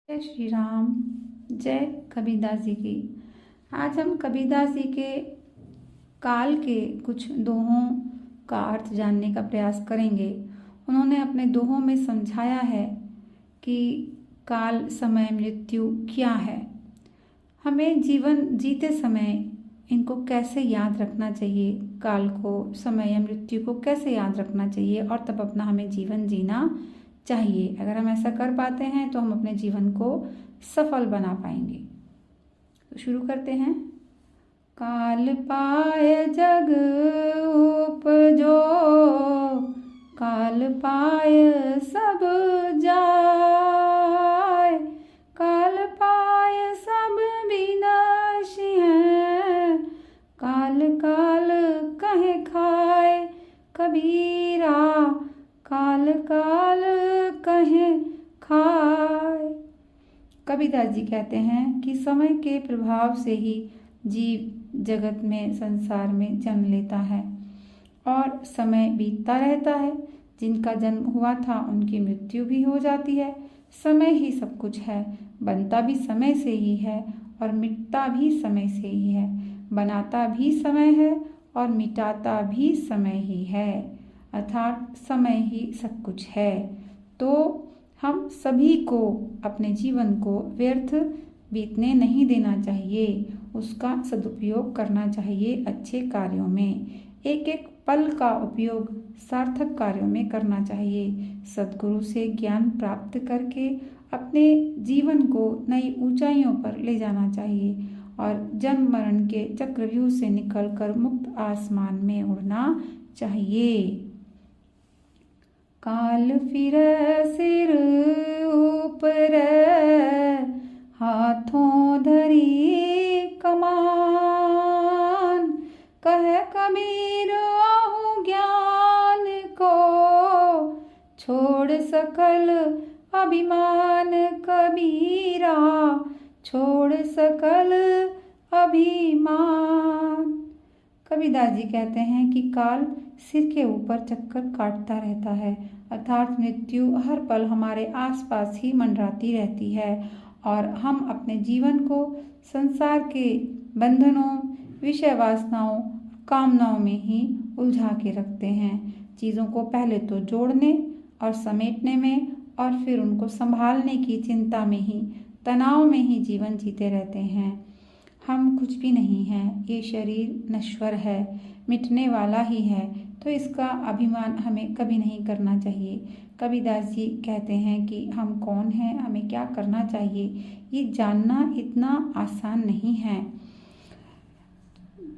जय श्री राम। जय कबीरदास जी की। आज हम कबीरदास जी के काल के कुछ दोहों का अर्थ जानने का प्रयास करेंगे। उन्होंने अपने दोहों में समझाया है कि काल, समय, मृत्यु क्या है। हमें जीवन जीते समय इनको कैसे याद रखना चाहिए, काल को, समय या मृत्यु को कैसे याद रखना चाहिए और तब अपना हमें जीवन जीना चाहिए। अगर हम ऐसा कर पाते हैं तो हम अपने जीवन को सफल बना पाएंगे। तो शुरू करते हैं। काल पाय जग उपजो, काल पाय सब जाय, काल पाय सब विनाशी है, काल काल कहे खाए कबीरा, काल काल कहे खाए। कबीरदास जी कहते हैं कि समय के प्रभाव से ही जीव जगत में, संसार में जन्म लेता है और समय बीतता रहता है। जिनका जन्म हुआ था उनकी मृत्यु भी हो जाती है। समय ही सब कुछ है, बनता भी समय से ही है और मिटता भी समय से ही है, बनाता भी समय है और मिटाता भी समय ही है, अर्थात समय ही सब कुछ है। तो हम सभी को अपने जीवन को व्यर्थ बीतने नहीं देना चाहिए, उसका सदुपयोग करना चाहिए अच्छे कार्यों में। एक एक पल का उपयोग सार्थक कार्यों में करना चाहिए। सद्गुरु से ज्ञान प्राप्त करके अपने जीवन को नई ऊंचाइयों पर ले जाना चाहिए और जन्म मरण के चक्रव्यूह से निकलकर मुक्त आसमान में उड़ना चाहिए। काल फिरै सिर ऊपर, हाथों धरी कमान, कह कबीर आहू ज्ञान को, छोड़ सकल अभिमान कबीरा, छोड़ सकल अभिमान। कबीरदास जी कहते हैं कि काल सिर के ऊपर चक्कर काटता रहता है, अर्थात मृत्यु हर पल हमारे आसपास ही मंडराती रहती है और हम अपने जीवन को संसार के बंधनों, विषय वासनाओं, कामनाओं में ही उलझा के रखते हैं। चीज़ों को पहले तो जोड़ने और समेटने में और फिर उनको संभालने की चिंता में ही, तनाव में ही जीवन जीते रहते हैं। हम कुछ भी नहीं हैं, ये शरीर नश्वर है, मिटने वाला ही है, तो इसका अभिमान हमें कभी नहीं करना चाहिए। कबीरदास जी कहते हैं कि हम कौन हैं, हमें क्या करना चाहिए, ये जानना इतना आसान नहीं है।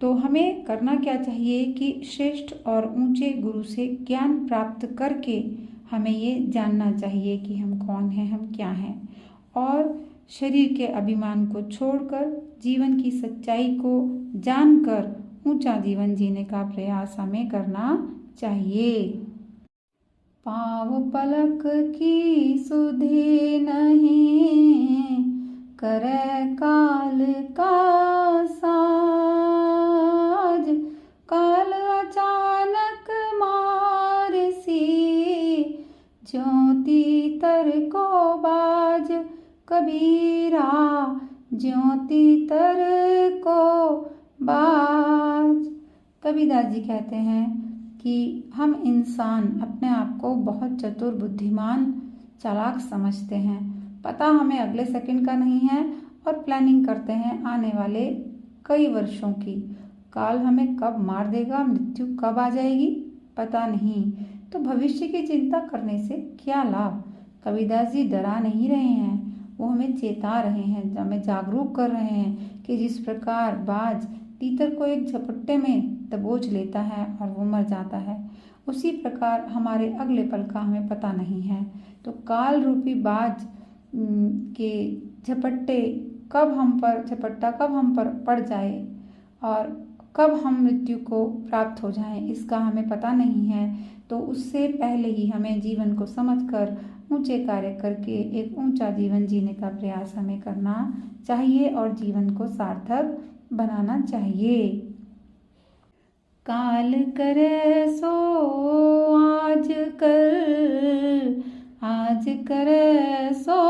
तो हमें करना क्या चाहिए कि श्रेष्ठ और ऊंचे गुरु से ज्ञान प्राप्त करके हमें ये जानना चाहिए कि हम कौन हैं, हम क्या हैं, और शरीर के अभिमान को छोड़कर जीवन की सच्चाई को जानकर ऊंचा जीवन जीने का प्रयास हमें करना चाहिए। पाँव पलक की सुधि नहीं, करे काल का साज, काल अचानक मारसी, ज्योति तर को बाज कबीरा, ज्योति तर को बाज। कबीरदास जी कहते हैं कि हम इंसान अपने आप को बहुत चतुर, बुद्धिमान, चालाक समझते हैं। पता हमें अगले सेकंड का नहीं है और प्लानिंग करते हैं आने वाले कई वर्षों की। काल हमें कब मार देगा, मृत्यु कब आ जाएगी, पता नहीं। तो भविष्य की चिंता करने से क्या लाभ। कबीरदास जी डरा नहीं रहे हैं, वो हमें चेता रहे हैं, हमें जागरूक कर रहे हैं कि जिस प्रकार बाज तीतर को एक झपट्टे में दबोच लेता है और वो मर जाता है, उसी प्रकार हमारे अगले पल का हमें पता नहीं है। तो काल रूपी बाज के झपट्टा कब हम पर पड़ जाए और कब हम मृत्यु को प्राप्त हो जाएं, इसका हमें पता नहीं है। तो उससे पहले ही हमें जीवन को समझकर ऊंचे कार्य करके एक ऊंचा जीवन जीने का प्रयास हमें करना चाहिए और जीवन को सार्थक बनाना चाहिए। काल करे सो आज कर, आज करे सो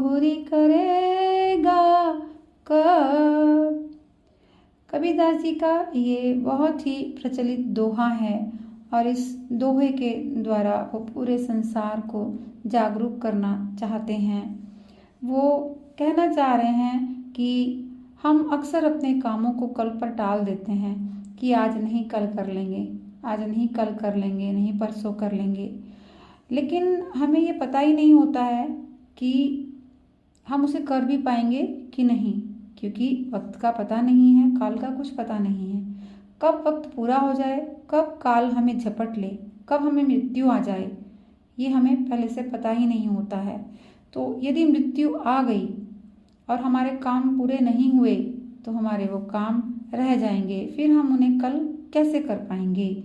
बहुरी करेगा कब। कबीरदास जी का ये बहुत ही प्रचलित दोहा है और इस दोहे के द्वारा वो पूरे संसार को जागरूक करना चाहते हैं। वो कहना चाह रहे हैं कि हम अक्सर अपने कामों को कल पर टाल देते हैं कि आज नहीं कल कर लेंगे, आज नहीं कल कर लेंगे, नहीं परसों कर लेंगे। लेकिन हमें ये पता ही नहीं होता है कि हम उसे कर भी पाएंगे कि नहीं, क्योंकि वक्त का पता नहीं है, काल का कुछ पता नहीं है। कब वक्त पूरा हो जाए, कब काल हमें झपट ले, कब हमें मृत्यु आ जाए, ये हमें पहले से पता ही नहीं होता है। तो यदि मृत्यु आ गई और हमारे काम पूरे नहीं हुए तो हमारे वो काम रह जाएंगे, फिर हम उन्हें कल कैसे कर पाएंगे।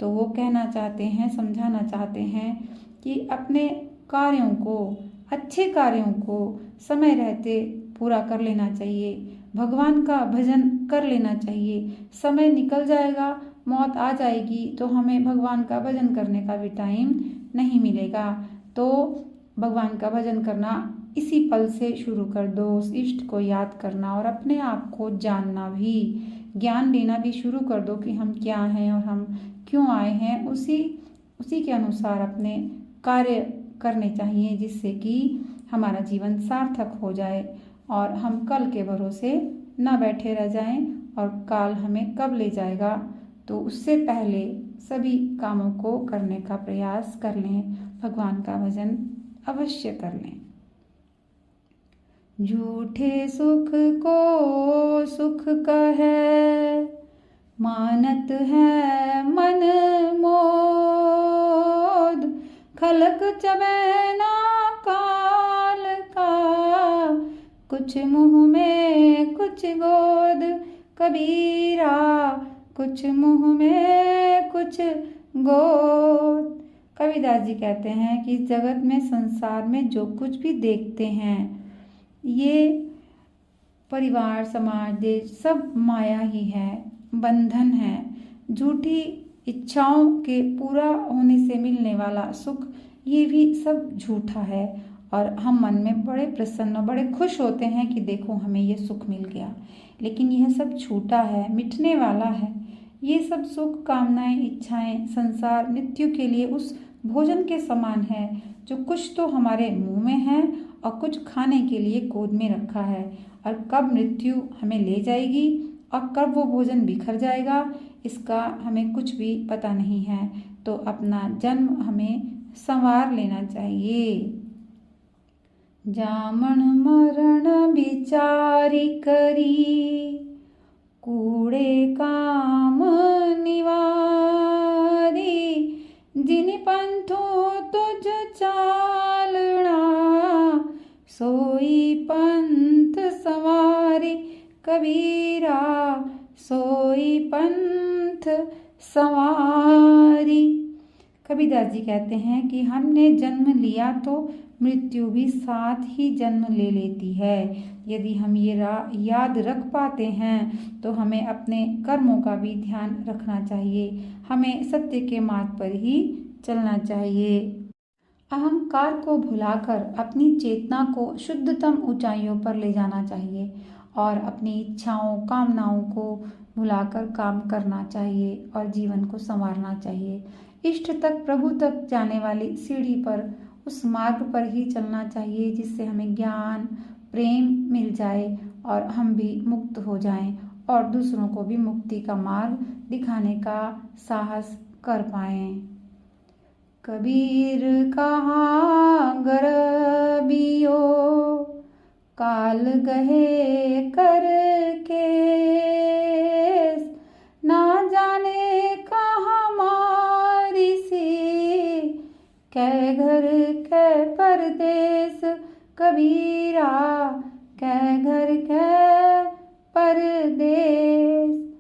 तो वो कहना चाहते हैं, समझाना चाहते हैं कि अपने कार्यों को, अच्छे कार्यों को समय रहते पूरा कर लेना चाहिए। भगवान का भजन कर लेना चाहिए। समय निकल जाएगा, मौत आ जाएगी तो हमें भगवान का भजन करने का भी टाइम नहीं मिलेगा। तो भगवान का भजन करना इसी पल से शुरू कर दो। उस इष्ट को याद करना और अपने आप को जानना भी, ज्ञान लेना भी शुरू कर दो कि हम क्या हैं और हम क्यों आए हैं। उसी के अनुसार अपने कार्य करने चाहिए, जिससे कि हमारा जीवन सार्थक हो जाए और हम कल के भरोसे न बैठे रह जाएं और काल हमें कब ले जाएगा तो उससे पहले सभी कामों को करने का प्रयास कर लें, भगवान का भजन अवश्य कर लें। झूठे सुख को सुख कहे, मानत है मन मोद। खलक चबे ना काल का, कुछ मुँह में कुछ गोद। कबीरा कुछ मुँह में कुछ गोद। कबीरदास जी कहते हैं कि इस जगत में, संसार में जो कुछ भी देखते हैं ये परिवार, समाज, देश सब माया ही है, बंधन है। झूठी इच्छाओं के पूरा होने से मिलने वाला सुख, ये भी सब झूठा है। और हम मन में बड़े प्रसन्न, बड़े खुश होते हैं कि देखो हमें ये सुख मिल गया, लेकिन यह सब झूठा है, मिटने वाला है। ये सब सुख, कामनाएं, इच्छाएं संसार मृत्यु के लिए उस भोजन के समान है जो कुछ तो हमारे मुंह में है और कुछ खाने के लिए गोद में रखा है। और कब मृत्यु हमें ले जाएगी और कब वो भोजन बिखर जाएगा, इसका हमें कुछ भी पता नहीं है। तो अपना जन्म हमें संवार लेना चाहिए। जामन मरण विचारी करी, कूड़े काम निवारी। जिन पंथों तुझ चालना, सोई पंथ सवारी। कबीरा सोई पंथ सवारी। कबीरदास जी कहते हैं कि हमने जन्म लिया तो मृत्यु भी साथ ही जन्म ले लेती है। यदि हम ये याद रख पाते हैं तो हमें अपने कर्मों का भी ध्यान रखना चाहिए। हमें सत्य के मार्ग पर ही चलना चाहिए। अहंकार को भुलाकर अपनी चेतना को शुद्धतम ऊंचाइयों पर ले जाना चाहिए और अपनी इच्छाओं, कामनाओं को भुलाकर काम करना चाहिए और जीवन को संवारना चाहिए। इष्ट तक, प्रभु तक जाने वाली सीढ़ी पर, उस मार्ग पर ही चलना चाहिए जिससे हमें ज्ञान, प्रेम मिल जाए और हम भी मुक्त हो जाएं और दूसरों को भी मुक्ति का मार्ग दिखाने का साहस कर पाएं। कबीर कहाँ गरबियो, काल गहे करके। ना जाने कहाँ मारी सी, कै घर कै परदेस। कबीरा कै घर कै परदेस।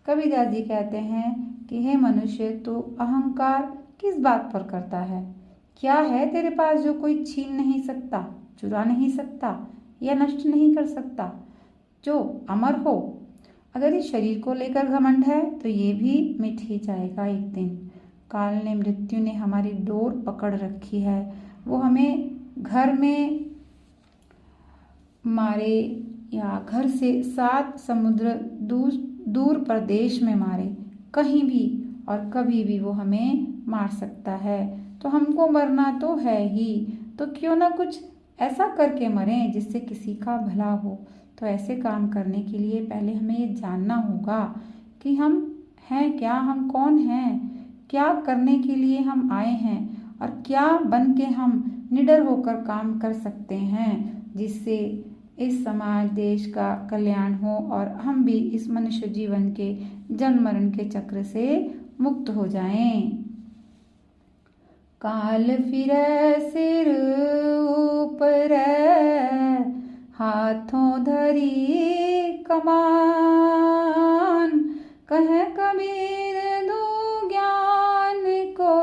कबीरदास जी कहते हैं कि हे मनुष्य, तू अहंकार किस बात पर करता है? क्या है तेरे पास जो कोई छीन नहीं सकता, चुरा नहीं सकता या नष्ट नहीं कर सकता, जो अमर हो? अगर इस शरीर को लेकर घमंड है तो ये भी मिट ही जाएगा एक दिन। काल ने, मृत्यु ने हमारी डोर पकड़ रखी है। वो हमें घर में मारे या घर से 7 समुद्र दूर दूर प्रदेश में मारे, कहीं भी और कभी भी वो हमें मार सकता है। तो हमको मरना तो है ही, तो क्यों ना कुछ ऐसा करके मरें जिससे किसी का भला हो। तो ऐसे काम करने के लिए पहले हमें ये जानना होगा कि हम हैं क्या, हम कौन हैं, क्या करने के लिए हम आए हैं और क्या बन के हम निडर होकर काम कर सकते हैं जिससे इस समाज देश का कल्याण हो और हम भी इस मनुष्य जीवन के जन्म मरण के चक्र से मुक्त हो जाएं। काल फिरै सिर ऊपर, हाथों धरी कमान, कहे कबीर दो ज्ञान को,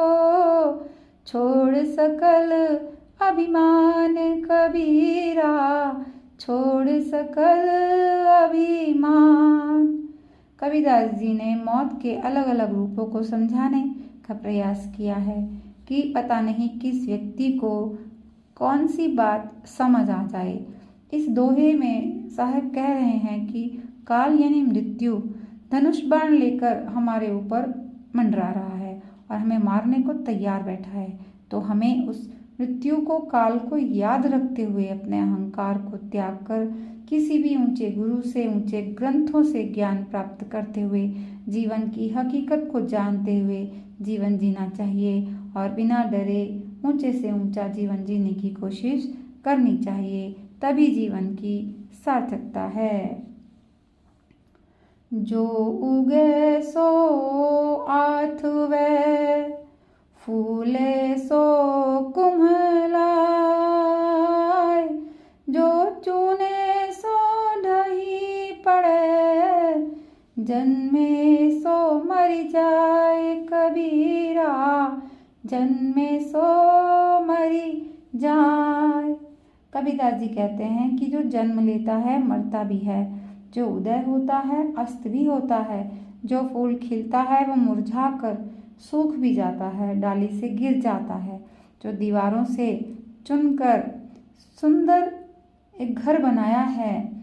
छोड़ सकल अभिमान कबीरा, छोड़ सकल अभिमान। कबीरदास जी ने मौत के अलग अलग रूपों को समझाने का प्रयास किया है कि पता नहीं किस व्यक्ति को कौन सी बात समझ आ जाए। इस दोहे में साहब कह रहे हैं कि काल यानी मृत्यु धनुष बाण लेकर हमारे ऊपर मंडरा रहा है और हमें मारने को तैयार बैठा है। तो हमें उस मृत्यु को, काल को याद रखते हुए अपने अहंकार को त्याग कर किसी भी ऊंचे गुरु से, ऊंचे ग्रंथों से ज्ञान प्राप्त करते हुए, जीवन की हकीकत को जानते हुए जीवन जीना चाहिए और बिना डरे ऊंचे से ऊंचा जीवन जीने की कोशिश करनी चाहिए, तभी जीवन की सार्थकता है। जो उगे सो आठवे, फूले सो कुम्हलाए, जो चूने सो ढही पड़े, जन्मे सो मर जाए कबीरा, जन्मे सो मरी जाए। कबीरदास जी कहते हैं कि जो जन्म लेता है मरता भी है, जो उदय होता है अस्त भी होता है, जो फूल खिलता है वो मुरझा कर सूख भी जाता है, डाली से गिर जाता है, जो दीवारों से चुनकर सुंदर एक घर बनाया है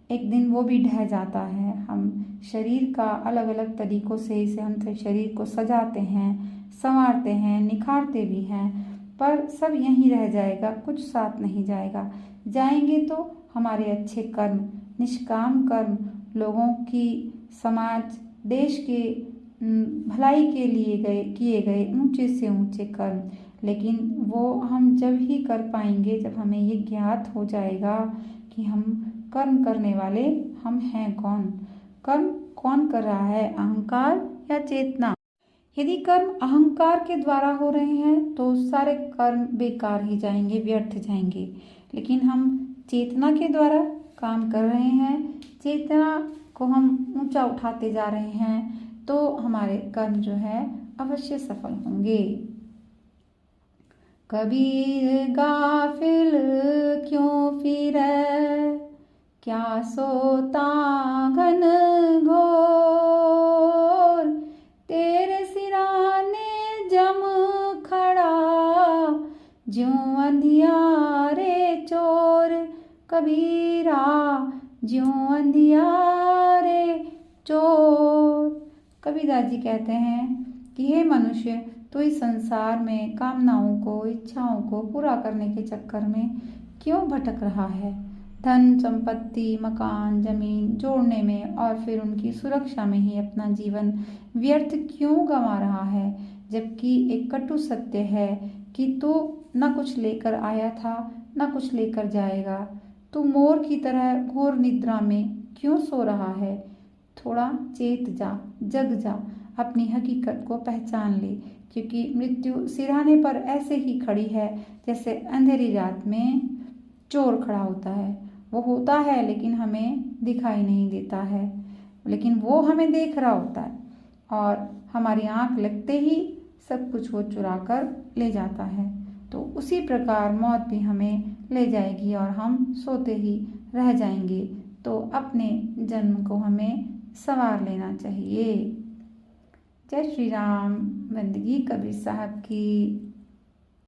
एक दिन वो भी ढह जाता है। हम शरीर का अलग अलग तरीकों से इसे हम शरीर को सजाते हैं, संवारते हैं, निखारते भी हैं, पर सब यहीं रह जाएगा, कुछ साथ नहीं जाएगा। जाएंगे तो हमारे अच्छे कर्म, निष्काम कर्म, लोगों की, समाज, देश के भलाई के लिए किए गए ऊंचे से ऊंचे कर्म। लेकिन वो हम जब ही कर पाएंगे जब हमें ये ज्ञात हो जाएगा कि हम कर्म करने वाले हम हैं कौन, कर्म कौन कर रहा है, अहंकार या चेतना। यदि कर्म अहंकार के द्वारा हो रहे हैं तो सारे कर्म बेकार ही जाएंगे, व्यर्थ जाएंगे। लेकिन हम चेतना के द्वारा काम कर रहे हैं, चेतना को हम ऊंचा उठाते जा रहे हैं, तो हमारे कर्म जो है अवश्य सफल होंगे। कबीर गाफिल क्यों फिरे, क्या सोता घन घोर, तेरे सिराने जम खड़ा, ज्यों अंधियारे चोर, कबीरा ज्यों अंधियारे चोर। कबीरदास जी कहते हैं कि हे मनुष्य, तो इस संसार में कामनाओं को, इच्छाओं को पूरा करने के चक्कर में क्यों भटक रहा है। धन संपत्ति, मकान, जमीन जोड़ने में और फिर उनकी सुरक्षा में ही अपना जीवन व्यर्थ क्यों गंवा रहा है, जबकि एक कटु सत्य है कि तू न कुछ लेकर आया था न कुछ लेकर जाएगा। तू मोर की तरह घोर निद्रा में क्यों सो रहा है। थोड़ा चेत जा, जग जा, अपनी हकीकत को पहचान ले, क्योंकि मृत्यु सिरहाने पर ऐसे ही खड़ी है जैसे अंधेरी रात में चोर खड़ा होता है। वो होता है लेकिन हमें दिखाई नहीं देता है, लेकिन वो हमें देख रहा होता है और हमारी आंख लगते ही सब कुछ वो चुरा कर ले जाता है। तो उसी प्रकार मौत भी हमें ले जाएगी और हम सोते ही रह जाएंगे। तो अपने जन्म को हमें संवार लेना चाहिए। जय श्री राम। बंदगी कबीर साहब की।